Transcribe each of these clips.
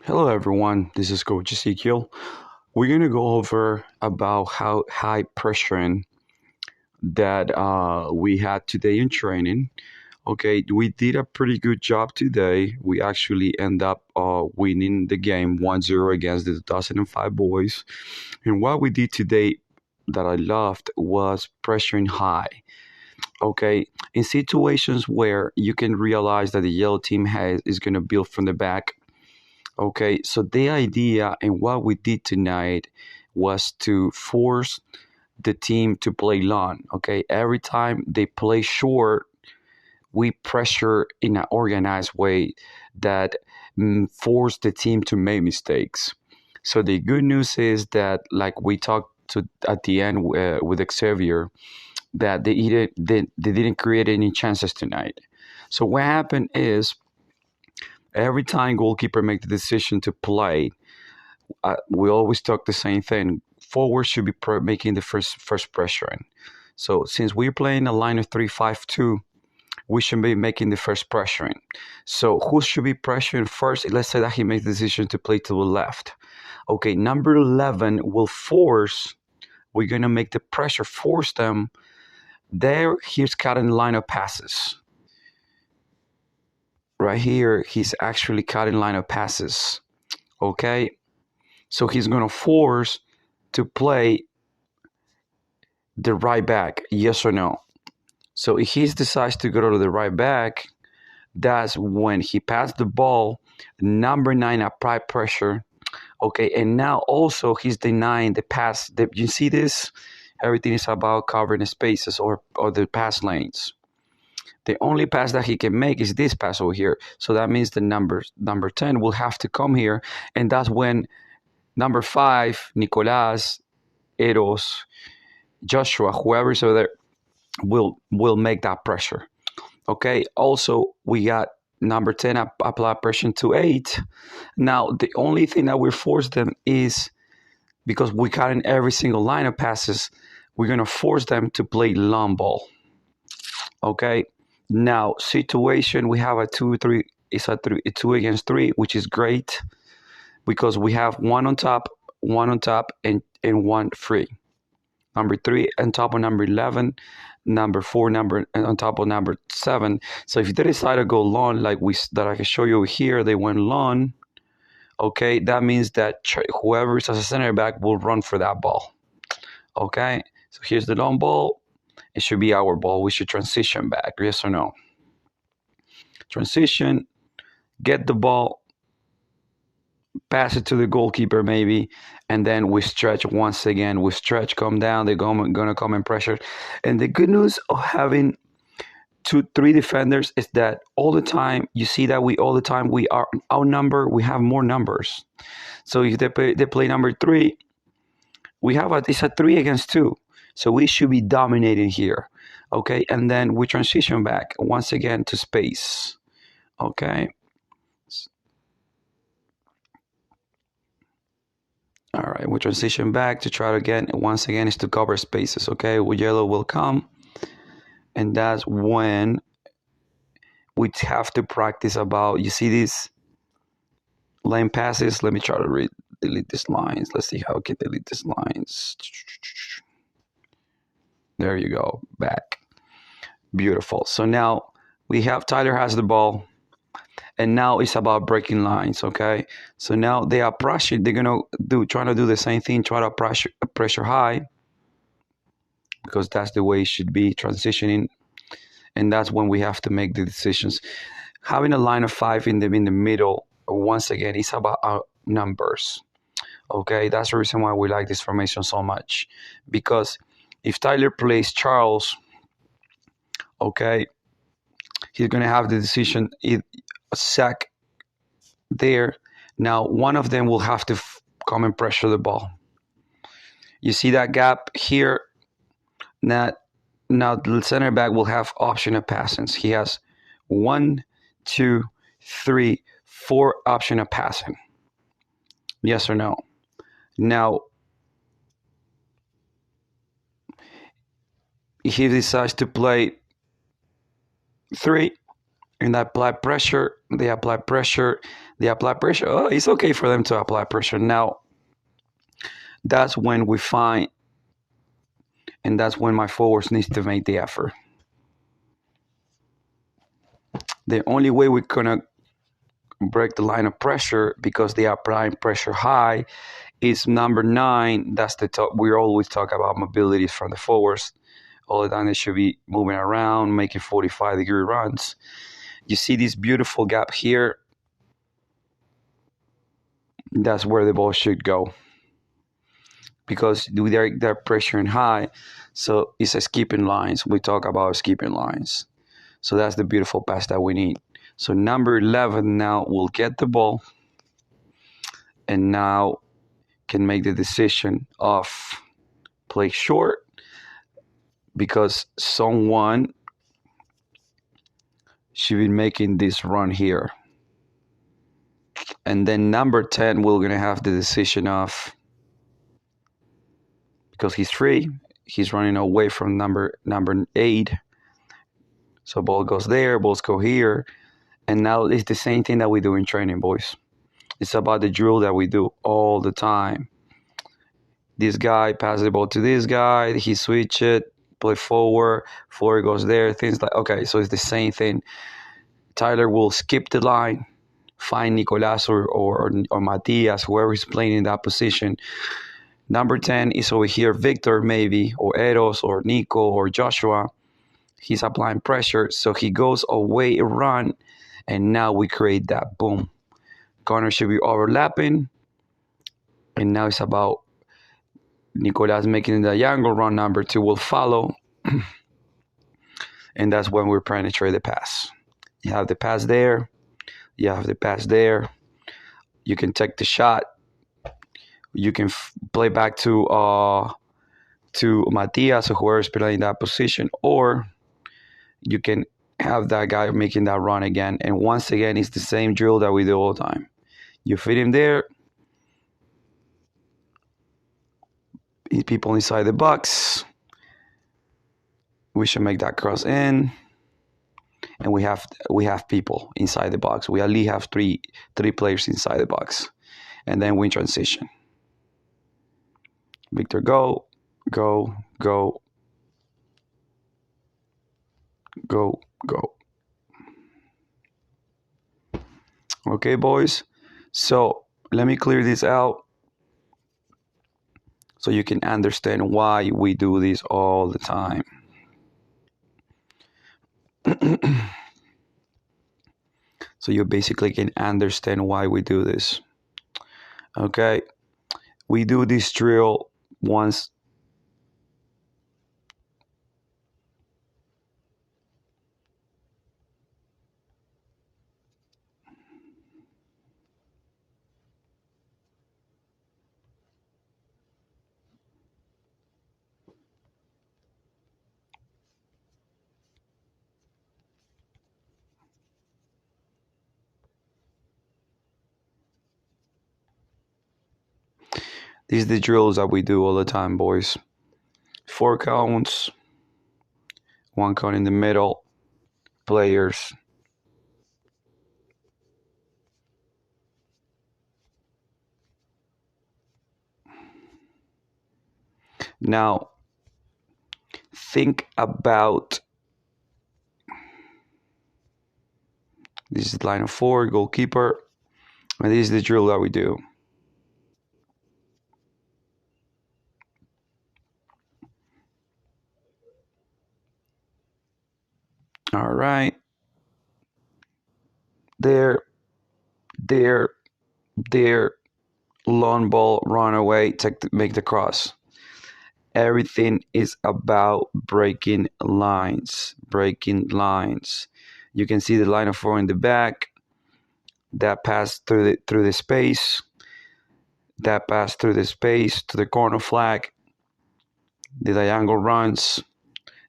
Hello everyone, this is Coach Ezekiel. We're going to go over about how high pressuring that we had today in training. Okay, we did a pretty good job today. We actually end up winning the game 1-0 against the 2005 boys. And what we did today that I loved was pressuring high. Okay, in situations where you can realize that the yellow team is going to build from the back. Okay, so the idea and what we did tonight was to force the team to play long. Okay, every time they play short, we pressure in an organized way that force the team to make mistakes. So the good news is that, like we talked to at the end with Xavier, that they didn't create any chances tonight. So what happened is every time goalkeeper make the decision to play, we always talk the same thing. Forward should be making the first pressuring. So since we're playing a line of 3-5-2, we should be making the first pressuring. So who should be pressuring first? Let's say that he makes the decision to play to the left. Okay, number 11 will force. We're gonna make the pressure, force them. There, he's cutting line of passes. Right here, he's actually cutting line of passes. Okay, so he's gonna force to play the right back, yes or no? So if he decides to go to the right back, that's when he passed the ball. Number 9 apply pressure. Okay, and now also he's denying the pass. You see this? Everything is about covering the spaces or the pass lanes. The only pass that he can make is this pass over here. So that means the number 10 will have to come here, and that's when number 5, Nicolas, Eros, Joshua, whoever's over there, will make that pressure. Okay. Also, we got number 10 apply pressure to 8. Now, the only thing that we force them is because we cut in every single line of passes, we're going to force them to play long ball. Okay. Now, situation, we have a 2-3. It's a 2 against 3, which is great because we have one on top, and one free. Number 3 on top of number 11, number 4 number on top of number 7. So if they decide to go long, like I can show you here, they went long. Okay, that means that whoever is as a center back will run for that ball. Okay, so here's the long ball. It should be our ball. We should transition back. Yes or no? Transition, get the ball, pass it to the goalkeeper maybe, and then we stretch once again. We stretch, come down, they're going to come in pressure. And the good news of having 2-3 defenders is that all the time, you see that we are outnumbered, we have more numbers. So if they play number 3, it's a 3 against 2. So we should be dominating here. Okay, and then we transition back once again to space. Okay. All right, we transition back to try to again. Once again, is to cover spaces. Okay, well, yellow will come, and that's when we have to practice about. You see these lane passes. Let me try to delete these lines. Let's see how I can delete these lines. There you go, back. Beautiful. So now we have Tyler has the ball. And now it's about breaking lines, okay? So now they are pressuring. They're trying to do the same thing, try to pressure high, because that's the way it should be, transitioning. And that's when we have to make the decisions. Having a line of 5 in the middle, once again, it's about our numbers, okay? That's the reason why we like this formation so much. Because if Tyler plays Charles, okay, he's going to have the decision, a sack there. Now one of them will have to come and pressure the ball. You see that gap here? Now the center back will have option of passings. He has 1, 2, 3, 4 option of passing. Yes or no? Now if he decides to play 3, and apply pressure. They apply pressure. They apply pressure. Oh, it's okay for them to apply pressure. Now, that's when we find, and that's when my forwards needs to make the effort. The only way we're gonna break the line of pressure, because they are applying pressure high, is number 9. That's the top. We always talk about mobilities from the forwards. All the time they should be moving around, making 45-degree runs. You see this beautiful gap here? That's where the ball should go, because they're pressuring high. So it's a skipping lines. We talk about skipping lines. So that's the beautiful pass that we need. So number 11 now will get the ball and now can make the decision of play short, because someone should be making this run here. And then number 10 we're going to have the decision of, because he's free, he's running away from number 8. So ball goes there, balls go here. And now it's the same thing that we do in training, boys. It's about the drill that we do all the time. This guy passes the ball to this guy, he switch it, play forward goes there, things like, okay, so it's the same thing. Tyler will skip the line, find Nicolas or Matias, whoever is playing in that position. Number 10 is over here, Victor maybe, or Eros, or Nico, or Joshua. He's applying pressure, so he goes away, run, and now we create that boom. Corner should be overlapping, and now it's about Nicolas making the diagonal run. Number 2 will follow, and that's when we penetrate the pass. You have the pass there, you have the pass there. You can take the shot. You can play back to Matias or whoever is playing that position, or you can have that guy making that run again. And once again, it's the same drill that we do all the time. You feed him there. People inside the box. We should make that cross in. And we have people inside the box. We at least have three players inside the box. And then we transition. Victor, go, go, go, go, go. Okay, boys. So let me clear this out so you can understand why we do this all the time. So you basically can understand why we do this. Okay, we do this drill once. These are the drills that we do all the time, boys. 4 counts, 1 count in the middle, players. Now, think about, this is line of 4, goalkeeper, and this is the drill that we do. All right. There, long ball, run away, make the cross. Everything is about breaking lines. You can see the line of 4 in the back. That pass through the space. That pass through the space to the corner flag. The diagonal runs.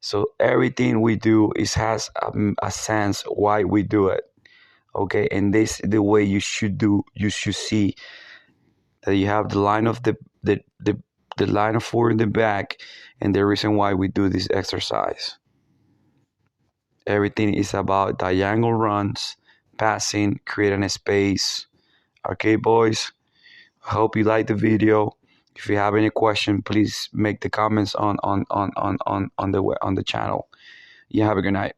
So everything we do has a sense why we do it. Okay, and this is the way you should do. You should see that you have the line of the line of 4 in the back, and the reason why we do this exercise. Everything is about diagonal runs, passing, creating a space. Okay, boys. Hope you like the video. If you have any question, please make the comments on the channel. You have a good night.